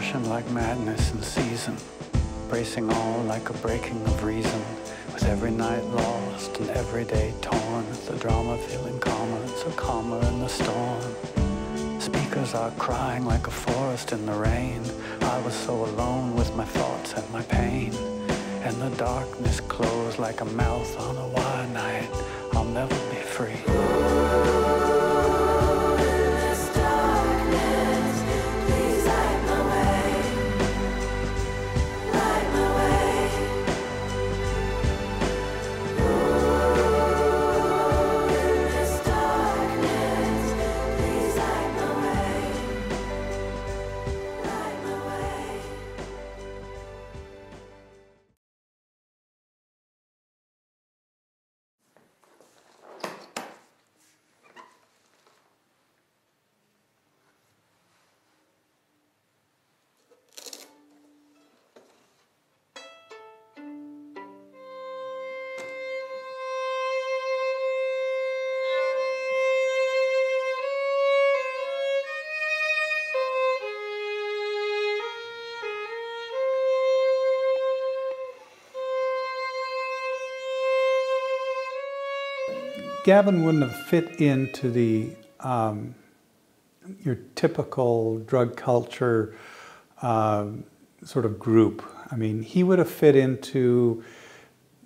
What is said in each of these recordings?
passion like madness in season, bracing all like a breaking of reason, with every night lost and every day torn, the drama feeling calmer, so calmer in the storm. Speakers are crying like a forest in the rain. I was so alone with my thoughts and my pain, and the darkness closed like a mouth on a wide night. I'll never be free. Gavin wouldn't have fit into the your typical drug culture sort of group. I mean, he would have fit into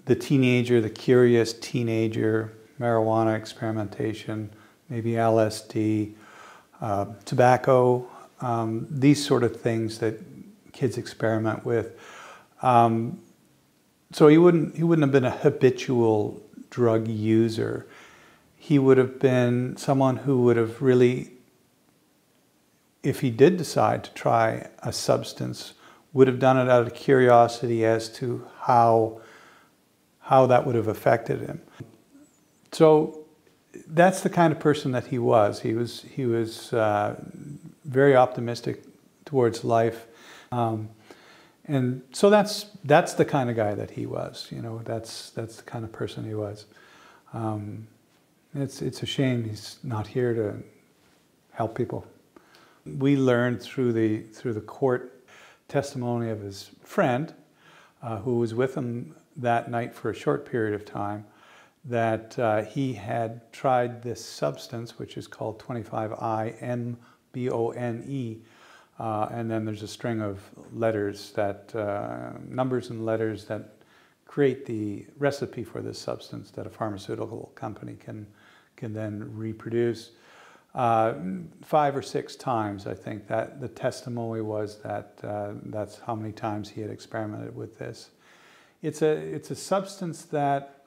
the teenager, the curious teenager, marijuana experimentation, maybe LSD, tobacco, these sort of things that kids experiment with. So he wouldn't have been a habitual drug user. He would have been someone who would have really, if he did decide to try a substance, would have done it out of curiosity as to how that would have affected him. So that's the kind of person that he was. He was very optimistic towards life, and so that's the kind of guy that he was. You know, that's the kind of person he was. It's a shame he's not here to help people. We learned through the court testimony of his friend, who was with him that night for a short period of time, that he had tried this substance, which is called 25-MBONE, and then there's a string of letters that, numbers and letters that create the recipe for this substance that a pharmaceutical company can then reproduce. 5 or 6 times, I think, that the testimony was that that's how many times he had experimented with this. It's a substance that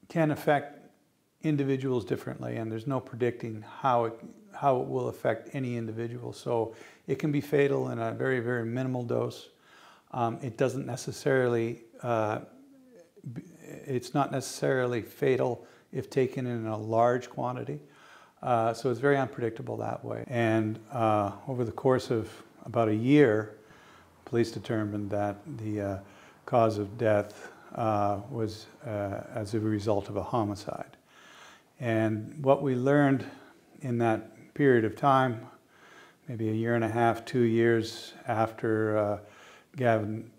can affect individuals differently, and there's no predicting how it will affect any individual. So it can be fatal in a very, very minimal dose. It doesn't necessarily, it's not necessarily fatal if taken in a large quantity. So it's very unpredictable that way. And over the course of about a year, police determined that the cause of death was as a result of a homicide. And what we learned in that period of time, maybe a year and a half, 2 years after Gavin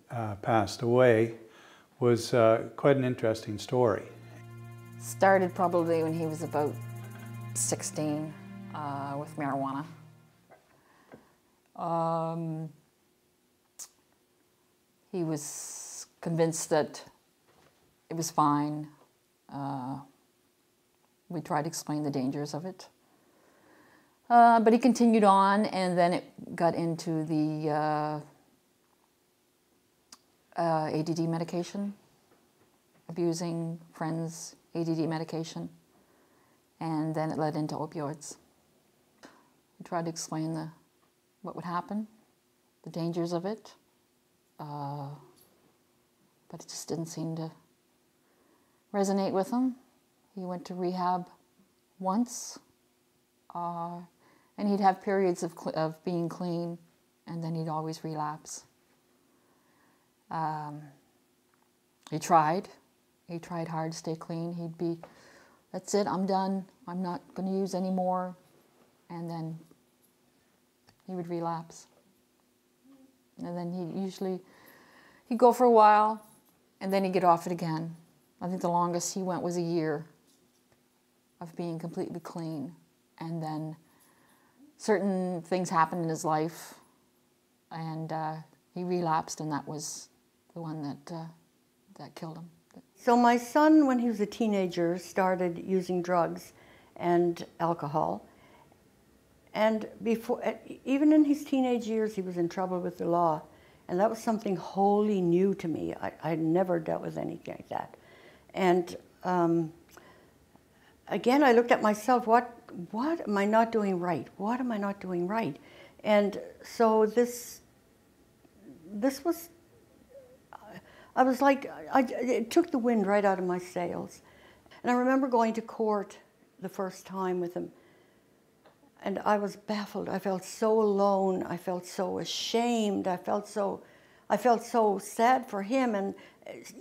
passed away, was quite an interesting story. Started probably when he was about 16 with marijuana. He was convinced that it was fine. We tried to explain the dangers of it. But he continued on, and then it got into the ADD medication, abusing friends' ADD medication, and then it led into opioids. We tried to explain what would happen, the dangers of it, but it just didn't seem to resonate with him. He went to rehab once, and he'd have periods of being clean, and then he'd always relapse. He tried hard to stay clean. He'd be, that's it, I'm done, I'm not going to use anymore. And then he would relapse. And then he'd go for a while, and then he'd get off it again. I think the longest he went was a year of being completely clean. And then certain things happened in his life, and he relapsed, and that was the one that killed him. So my son, when he was a teenager, started using drugs and alcohol. And before, even in his teenage years, he was in trouble with the law. And that was something wholly new to me. I had never dealt with anything like that. And again, I looked at myself, what am I not doing right? What am I not doing right? And so this was, I was like, it took the wind right out of my sails. And I remember going to court the first time with him, and I was baffled. I felt so alone. I felt so ashamed. I felt so sad for him, and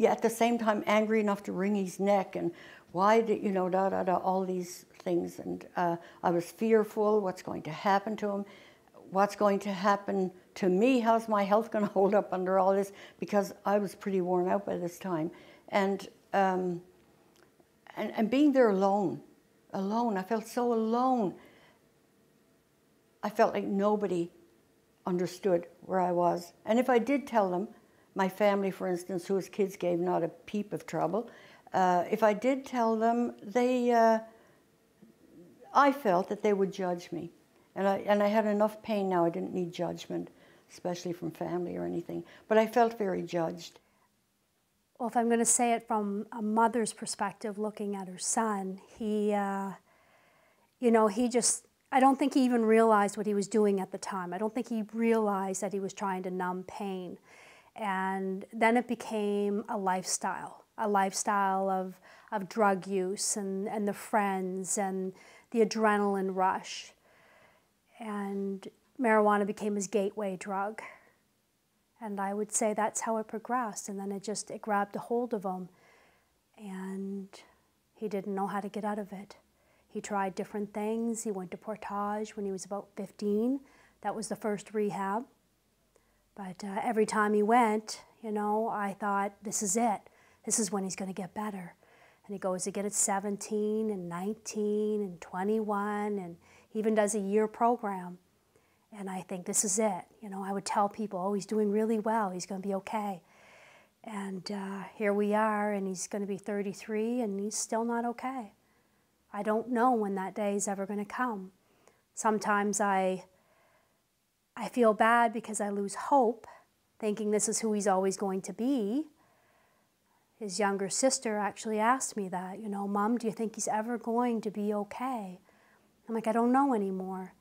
at the same time angry enough to wring his neck. And why did, you know, all these things. And I was fearful. What's going to happen to him? What's going to happen to me? How's my health going to hold up under all this? Because I was pretty worn out by this time. And being there alone, I felt so alone. I felt like nobody understood where I was. And if I did tell them, my family, for instance, whose kids gave not a peep of trouble, if I did tell them, I felt that they would judge me. And I had enough pain now. I didn't need judgment, especially from family or anything. But I felt very judged. Well, if I'm going to say it from a mother's perspective, looking at her son, he just, I don't think he even realized what he was doing at the time. I don't think he realized that he was trying to numb pain. And then it became a lifestyle of drug use and the friends and the adrenaline rush. And marijuana became his gateway drug. And I would say that's how it progressed. And then it grabbed a hold of him. And he didn't know how to get out of it. He tried different things. He went to Portage when he was about 15. That was the first rehab. But every time he went, I thought, this is it. This is when he's going to get better. And he goes again at 17 and 19 and 21 and he even does a year program. And I think this is it. I would tell people, oh, he's doing really well. He's going to be okay. And here we are, and he's going to be 33, and he's still not okay. I don't know when that day is ever going to come. Sometimes I feel bad because I lose hope, thinking this is who he's always going to be. His younger sister actually asked me that, Mom, do you think he's ever going to be okay? I'm like, I don't know anymore.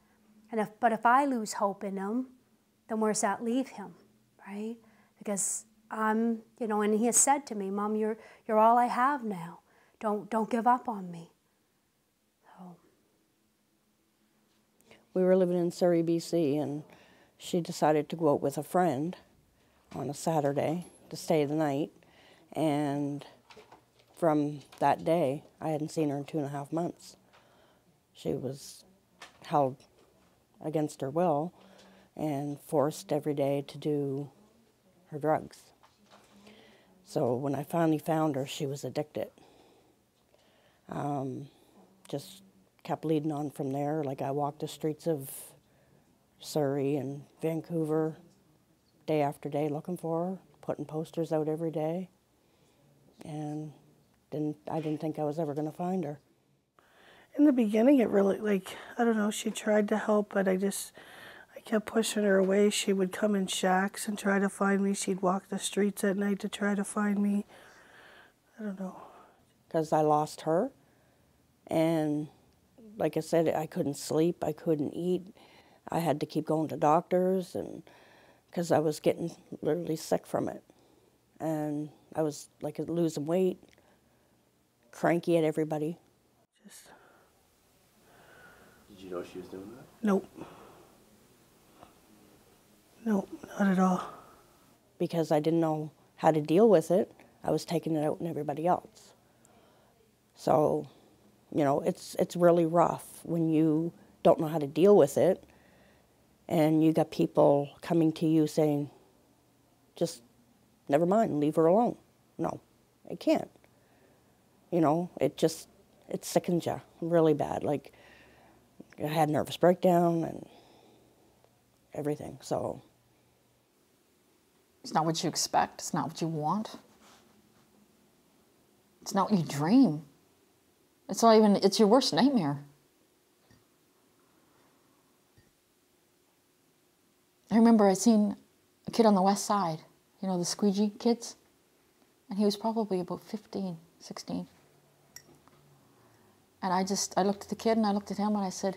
But if I lose hope in him, then where's that leave him, right? Because and he has said to me, Mom, you're all I have now. Don't give up on me. So. We were living in Surrey, BC, and she decided to go out with a friend on a Saturday to stay the night. And from that day, I hadn't seen her in 2.5 months. She was held against her will and forced every day to do her drugs. So when I finally found her, she was addicted. Just kept leading on from there. Like I walked the streets of Surrey and Vancouver day after day looking for her, putting posters out every day. And I didn't think I was ever going to find her. In the beginning, it really, I don't know, she tried to help, but I kept pushing her away. She would come in shacks and try to find me. She'd walk the streets at night to try to find me. I don't know. Because I lost her, and like I said, I couldn't sleep, I couldn't eat. I had to keep going to doctors, and because I was getting literally sick from it. And I was losing weight, cranky at everybody. Did you know she was doing that? Nope. Nope, not at all. Because I didn't know how to deal with it, I was taking it out on everybody else. So, it's really rough when you don't know how to deal with it And you got people coming to you saying, just never mind, leave her alone. No, I can't. You know, it sickens you really bad. Like, I had a nervous breakdown and everything, so. It's not what you expect. It's not what you want. It's not what you dream. It's not even, it's your worst nightmare. I remember I seen a kid on the west side, you know, the squeegee kids, and he was probably about 15, 16. And I looked at the kid and I looked at him and I said,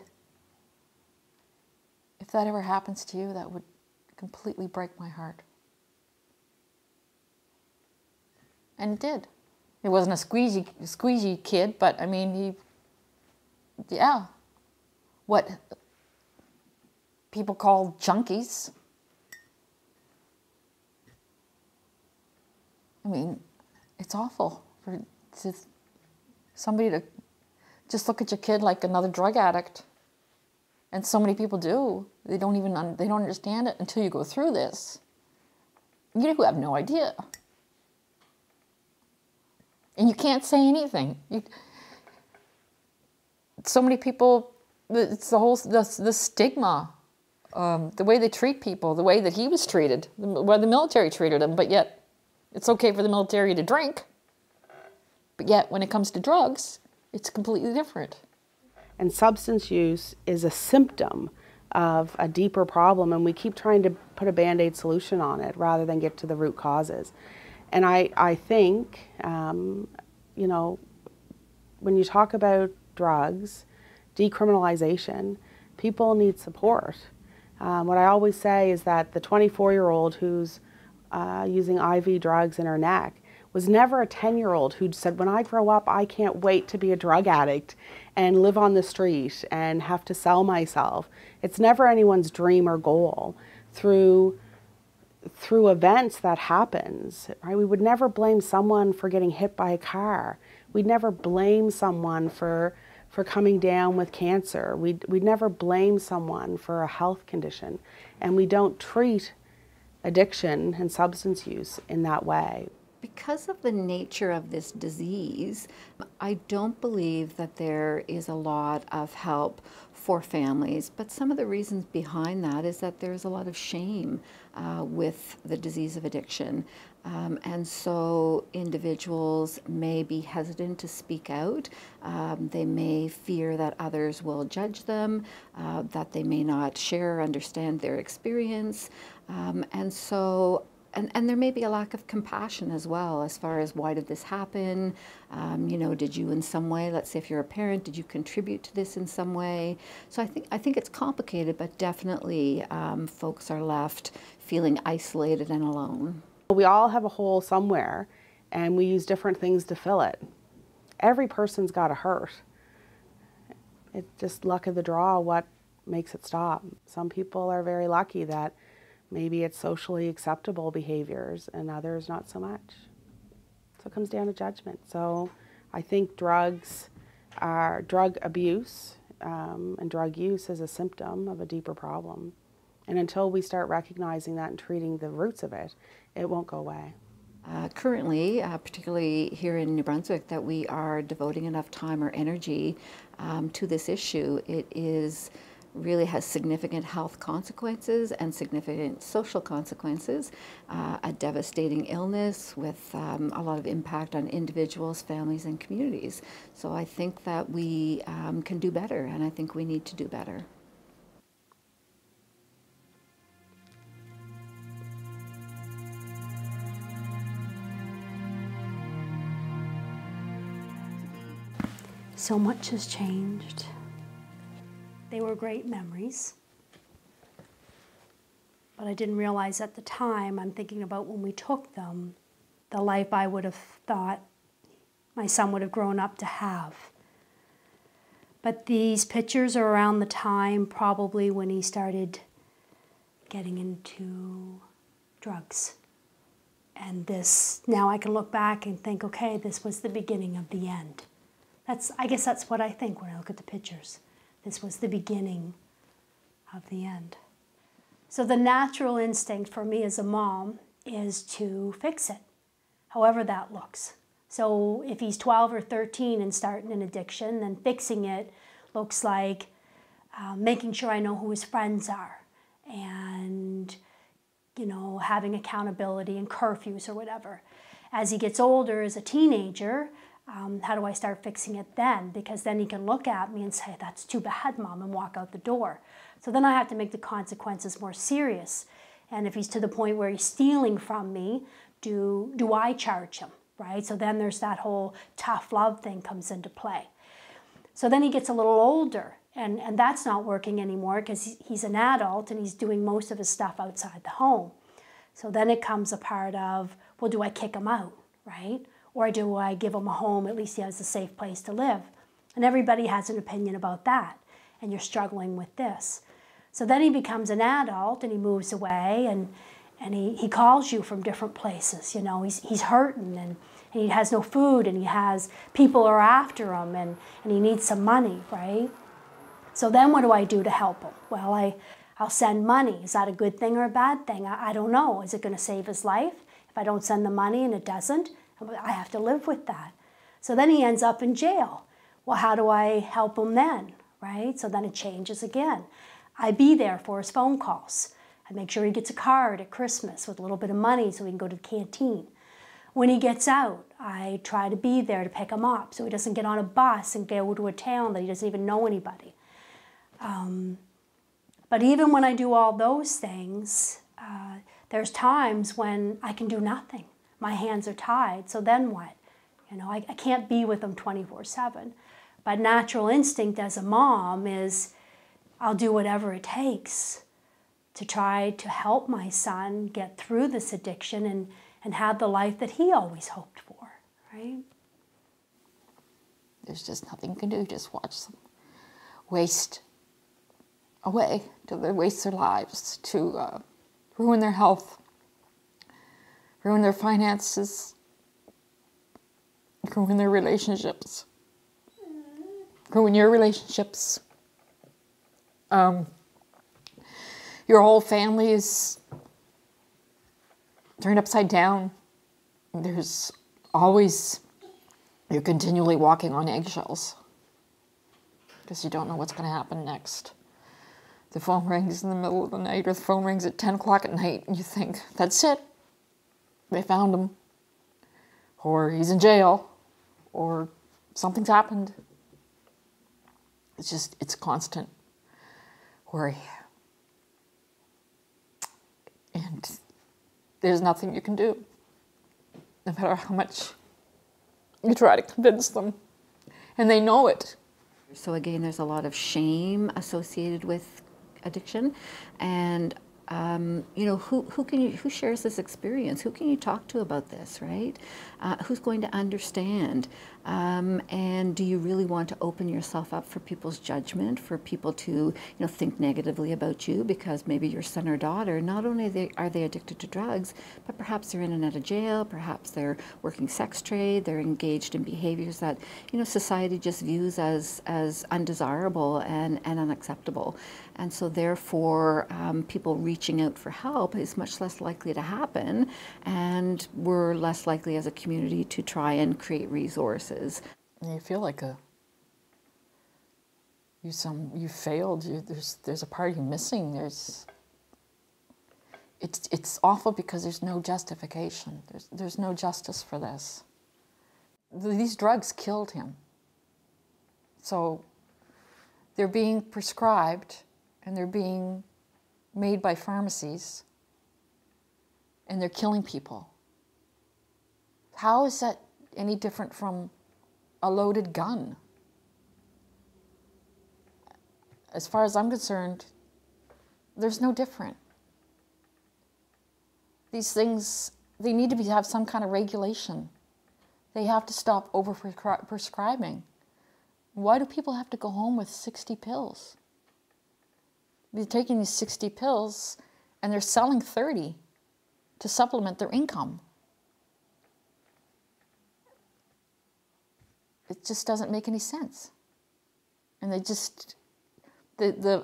if that ever happens to you, that would completely break my heart. And it did. It wasn't a squeegee kid, but I mean, yeah, what people call junkies. I mean, it's awful for somebody to just look at your kid like another drug addict. And so many people do. They don't understand it until you go through this. You have no idea. And you can't say anything. So many people, it's the stigma, the way they treat people, the way that he was treated, the way the military treated him, but yet it's okay for the military to drink. But yet when it comes to drugs, it's completely different. And substance use is a symptom of a deeper problem, and we keep trying to put a Band-Aid solution on it rather than get to the root causes. And I think, you know, when you talk about drugs, decriminalization, people need support. What I always say is that the 24-year-old who's using IV drugs in her neck was never a 10-year-old who said, when I grow up, I can't wait to be a drug addict and live on the street and have to sell myself. It's never anyone's dream or goal. Through events that happens, right? We would never blame someone for getting hit by a car. We'd never blame someone for coming down with cancer. We'd never blame someone for a health condition. And we don't treat addiction and substance use in that way. Because of the nature of this disease, I don't believe that there is a lot of help for families, but some of the reasons behind that is that there's a lot of shame with the disease of addiction. And so individuals may be hesitant to speak out. They may fear that others will judge them, that they may not share or understand their experience. And there may be a lack of compassion as well, as far as why did this happen? You know, did you in some way, let's say if you're a parent, did you contribute to this in some way? So I think it's complicated, but definitely folks are left feeling isolated and alone. We all have a hole somewhere, and we use different things to fill it. Every person's got a hurt. It's just luck of the draw what makes it stop. Some people are very lucky that maybe it's socially acceptable behaviors and others not so much. So it comes down to judgment. So I think drug abuse and drug use is a symptom of a deeper problem. And until we start recognizing that and treating the roots of it, it won't go away. Currently, particularly here in New Brunswick, that we are devoting enough time or energy to this issue. It really has significant health consequences and significant social consequences, a devastating illness with a lot of impact on individuals, families, and communities. So I think that we can do better, and I think we need to do better. So much has changed. They were great memories, but I didn't realize at the time, I'm thinking about when we took them, the life I would have thought my son would have grown up to have. But these pictures are around the time probably when he started getting into drugs. And this, now I can look back and think, okay, this was the beginning of the end. I guess that's what I think when I look at the pictures. This was the beginning of the end. So the natural instinct for me as a mom is to fix it, however that looks. So if he's 12 or 13 and starting an addiction, then fixing it looks like making sure I know who his friends are and, you know, having accountability and curfews or whatever. As he gets older, as a teenager, how do I start fixing it then? Because then he can look at me and say, that's too bad, Mom, and walk out the door. So then I have to make the consequences more serious. And if he's to the point where he's stealing from me, do I charge him, right? So then there's that whole tough love thing comes into play. So then he gets a little older, and that's not working anymore because he's an adult and he's doing most of his stuff outside the home. So then it comes a part of, well, do I kick him out, right? Or do I give him a home, at least he has a safe place to live? And everybody has an opinion about that, and you're struggling with this. So then he becomes an adult and he moves away and he calls you from different places. You know, he's hurting and he has no food and he has people are after him and he needs some money, right? So then what do I do to help him? Well, I'll send money. Is that a good thing or a bad thing? I don't know. Is it going to save his life? If I don't send the money and it doesn't, I have to live with that. So then he ends up in jail. Well, how do I help him then, right? So then it changes again. I be there for his phone calls. I make sure he gets a card at Christmas with a little bit of money so he can go to the canteen. When he gets out, I try to be there to pick him up so he doesn't get on a bus and go to a town that he doesn't even know anybody. But even when I do all those things, there's times when I can do nothing. My hands are tied, so then what? You know, I can't be with him 24/7. But natural instinct as a mom is I'll do whatever it takes to try to help my son get through this addiction and have the life that he always hoped for, right? There's just nothing you can do, just watch them waste away, to waste their lives, to ruin their health, ruin their finances, ruin their relationships, ruin your relationships. Your whole family is turned upside down. There's always, you're continually walking on eggshells because you don't know what's going to happen next. The phone rings in the middle of the night, or the phone rings at 10 o'clock at night, and you think, that's it. They found him. Or he's in jail. Or something's happened. It's constant worry. And there's nothing you can do, no matter how much you try to convince them. And they know it. So again, there's a lot of shame associated with addiction. And you know, who shares this experience? Who can you talk to about this, right? Who's going to understand? And do you really want to open yourself up for people's judgment, for people to, you know, think negatively about you because maybe your son or daughter, not only are they addicted to drugs, but perhaps they're in and out of jail, perhaps they're working sex trade, they're engaged in behaviors that, you know, society just views as undesirable and unacceptable. And so therefore, people reaching out for help is much less likely to happen, and we're less likely as a community to try and create resources. You feel like you failed. There's a part of you missing. It's awful because there's no justification. There's no justice for this. These drugs killed him. So they're being prescribed and they're being made by pharmacies and they're killing people. How is that any different from a loaded gun? As far as I'm concerned, there's no different. These things, they need to have some kind of regulation. They have to stop over-prescribing. Why do people have to go home with 60 pills? They're taking these 60 pills and they're selling 30 to supplement their income. It just doesn't make any sense. And they just, the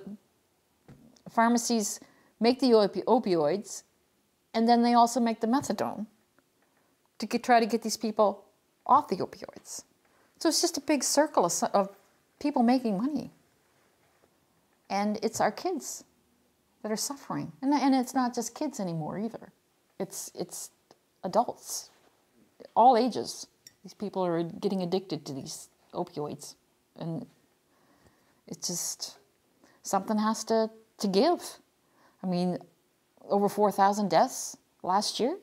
pharmacies make the opioids, and then they also make the methadone to try to get these people off the opioids. So it's just a big circle of people making money. And it's our kids that are suffering. And it's not just kids anymore either. It's adults, all ages. These people are getting addicted to these opioids. And it's just, something has to give. I mean, over 4,000 deaths last year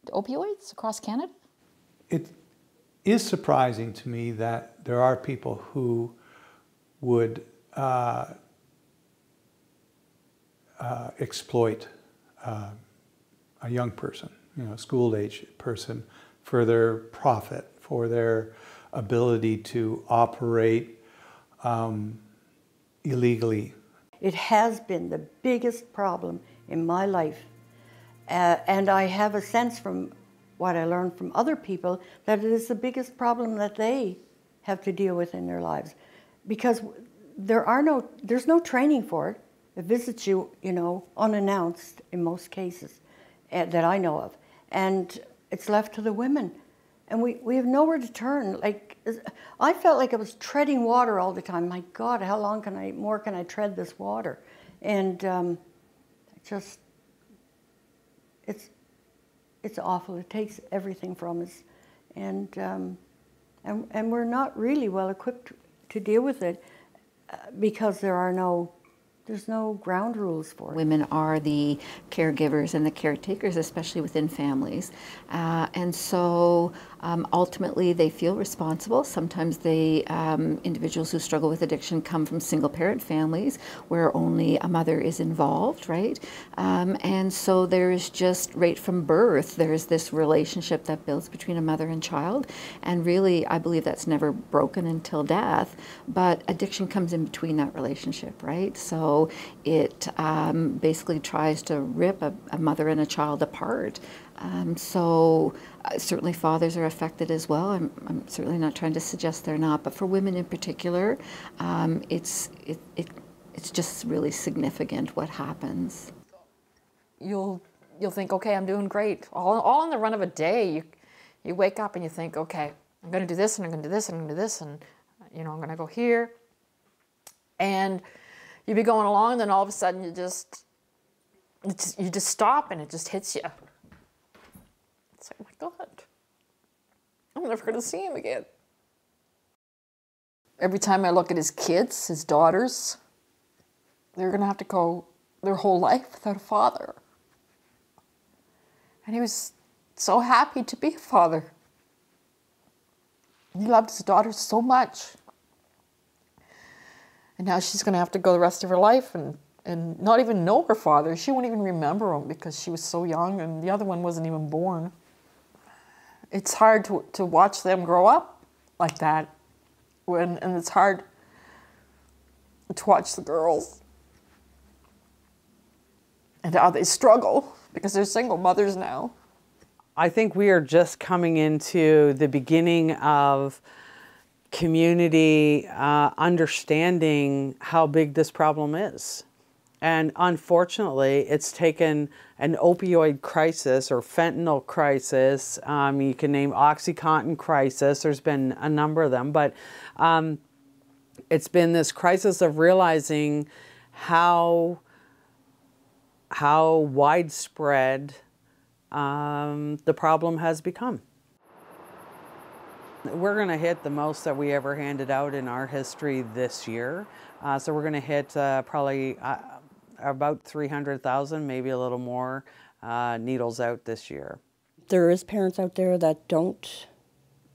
to opioids across Canada. It is surprising to me that there are people who would exploit a young person, school-age person, for their profit, for their ability to operate illegally. It has been the biggest problem in my life. And I have a sense from what I learned from other people that it is the biggest problem that they have to deal with in their lives. Because there's no training for it. It visits you, unannounced in most cases that I know of. And it's left to the women. And we have nowhere to turn. Like, I felt like I was treading water all the time. My God, how long more can I tread this water? And it's awful. It takes everything from us. And we're not really well equipped to deal with it because there's no ground rules for it. Women are the caregivers and the caretakers, especially within families. And so ultimately they feel responsible. Sometimes individuals who struggle with addiction come from single-parent families where only a mother is involved, right? And so there's just, right from birth, there's this relationship that builds between a mother and child. And really, I believe that's never broken until death. But addiction comes in between that relationship, right? So it basically tries to rip a mother and a child apart. Certainly fathers are affected as well. I'm certainly not trying to suggest they're not, but for women in particular, it's just really significant what happens. You'll think, okay, I'm doing great. All in the run of a day, you wake up and you think, okay, I'm going to do this and I'm going to do this and I'm going to do this and I'm going to go here. And you be going along, and then all of a sudden you just stop and it just hits you. It's like, oh my God, I'm never going to see him again. Every time I look at his kids, his daughters, they're going to have to go their whole life without a father. And he was so happy to be a father. He loved his daughter so much. And now she's going to have to go the rest of her life and not even know her father. She won't even remember him because she was so young and the other one wasn't even born. It's hard to watch them grow up like that. And it's hard to watch the girls and how they struggle because they're single mothers now. I think we are just coming into the beginning of community understanding how big this problem is. And unfortunately, it's taken an opioid crisis or fentanyl crisis. You can name OxyContin crisis. There's been a number of them, but it's been this crisis of realizing how widespread the problem has become. We're going to hit the most that we ever handed out in our history this year. So we're going to hit probably about 300,000, maybe a little more, needles out this year. There is parents out there that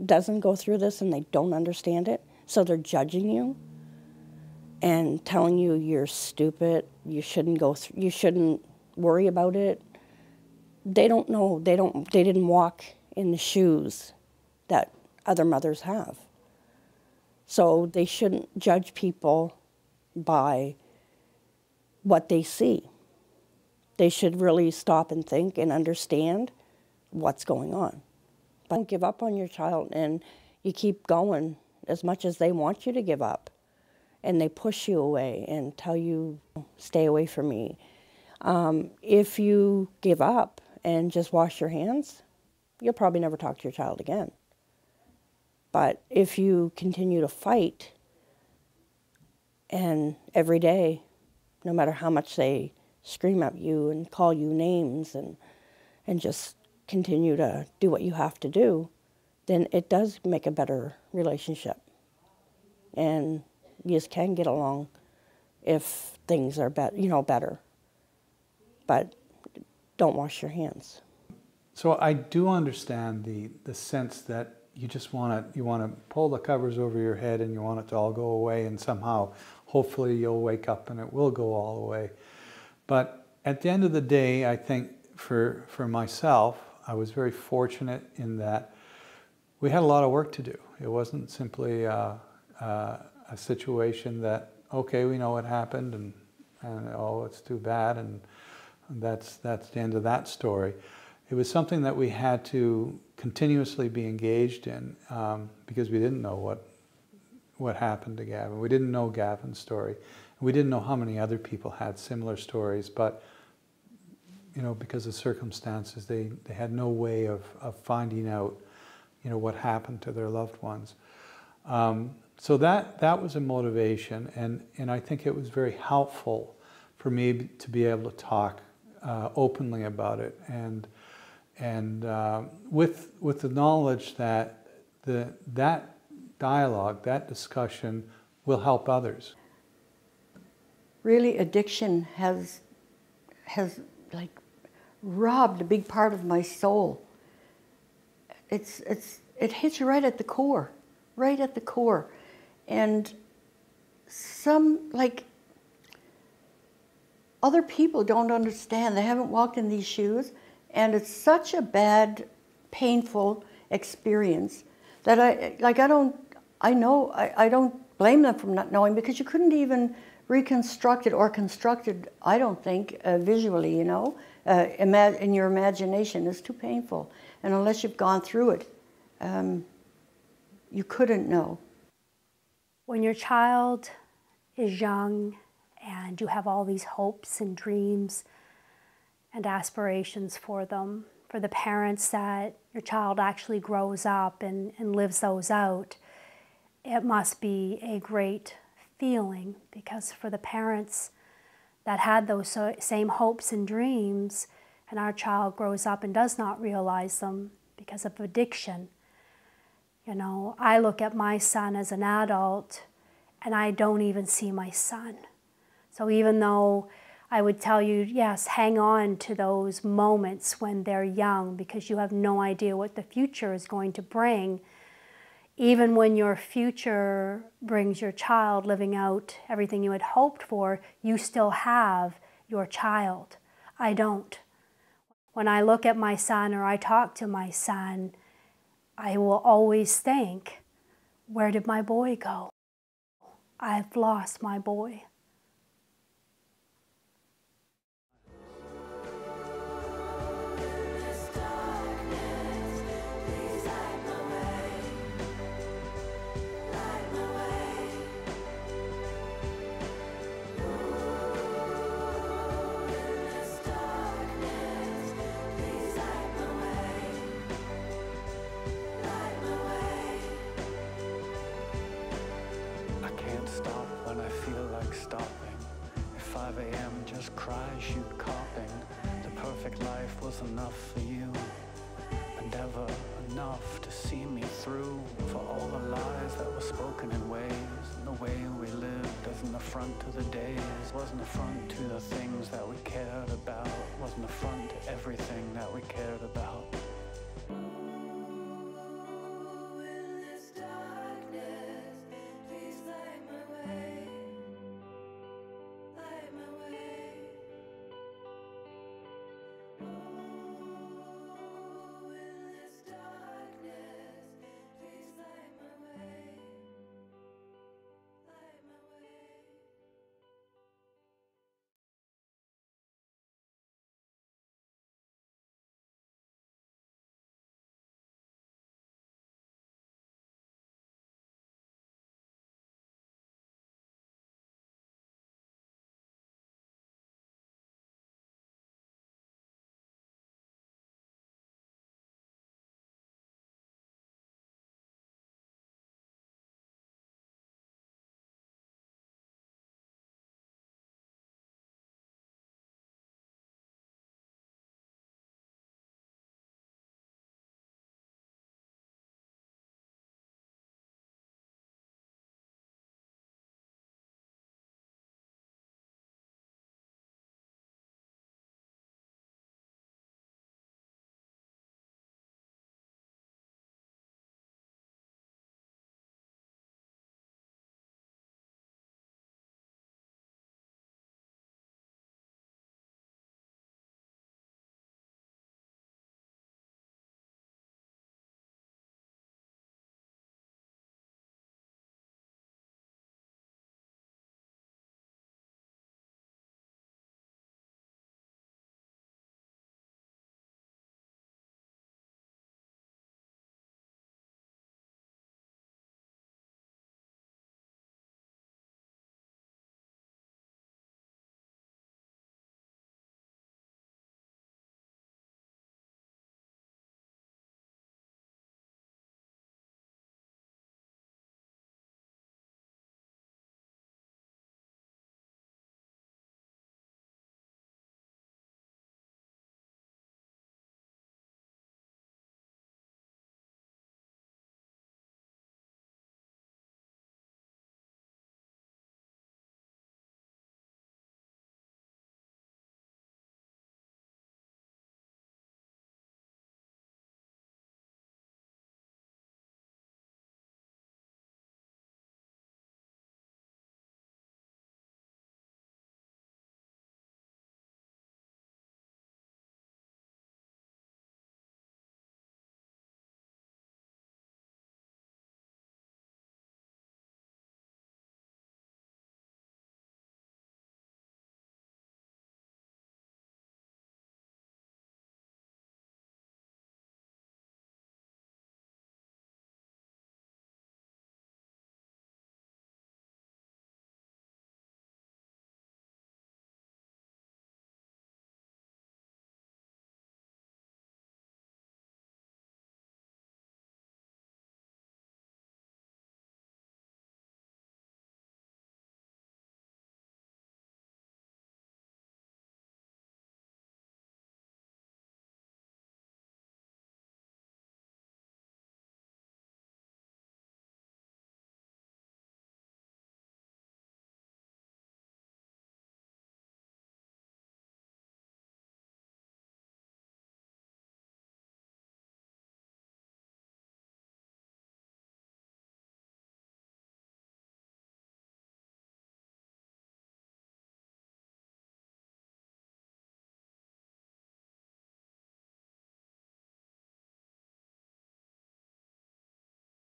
doesn't go through this and they don't understand it. So they're judging you and telling you you're stupid, you shouldn't you shouldn't worry about it. They don't know, they didn't walk in the shoes that other mothers have. So they shouldn't judge people by what they see. They should really stop and think and understand what's going on. But don't give up on your child, and you keep going as much as they want you to give up. And they push you away and tell you, stay away from me. If you give up and just wash your hands, you'll probably never talk to your child again. But if you continue to fight, and every day, no matter how much they scream at you and call you names and just continue to do what you have to do, then it does make a better relationship. And you just can get along if things are better. But don't wash your hands. So I do understand the sense that you just want to pull the covers over your head and you want it to all go away, and somehow hopefully you'll wake up and it will go all away. But at the end of the day, I think for myself, I was very fortunate in that we had a lot of work to do. It wasn't simply a situation that, okay, we know what happened and oh, it's too bad, and that's the end of that story. It was something that we had to continuously be engaged in because we didn't know what happened to Gavin. We didn't know Gavin's story. We didn't know how many other people had similar stories, but because of circumstances, they had no way of finding out what happened to their loved ones. So that was a motivation, and I think it was very helpful for me to be able to talk openly about it, and with the knowledge that that dialogue, that discussion will help others. Really, addiction has like robbed a big part of my soul. It hits you right at the core, and other people don't understand. They haven't walked in these shoes, and it's such a bad, painful experience that I don't blame them for not knowing, because you couldn't even reconstruct it or construct it, I don't think, visually, in your imagination. It's too painful. And unless you've gone through it, you couldn't know. When your child is young and you have all these hopes and dreams and aspirations for them, for the parents that your child actually grows up and lives those out, it must be a great feeling, because for the parents that had those same hopes and dreams, and our child grows up and does not realize them because of addiction. I look at my son as an adult and I don't even see my son. So even though I would tell you, yes, hang on to those moments when they're young, because you have no idea what the future is going to bring. Even when your future brings your child living out everything you had hoped for, you still have your child. I don't. When I look at my son or I talk to my son, I will always think, where did my boy go? I've lost my boy. Stopping. At 5 a.m. just cry, shoot copping. The perfect life was enough for you, but never enough to see me through. For all the lies that were spoken in ways, and the way we lived as an affront to the days. Wasn't affront to the things that we cared about, wasn't affront to everything that we cared about.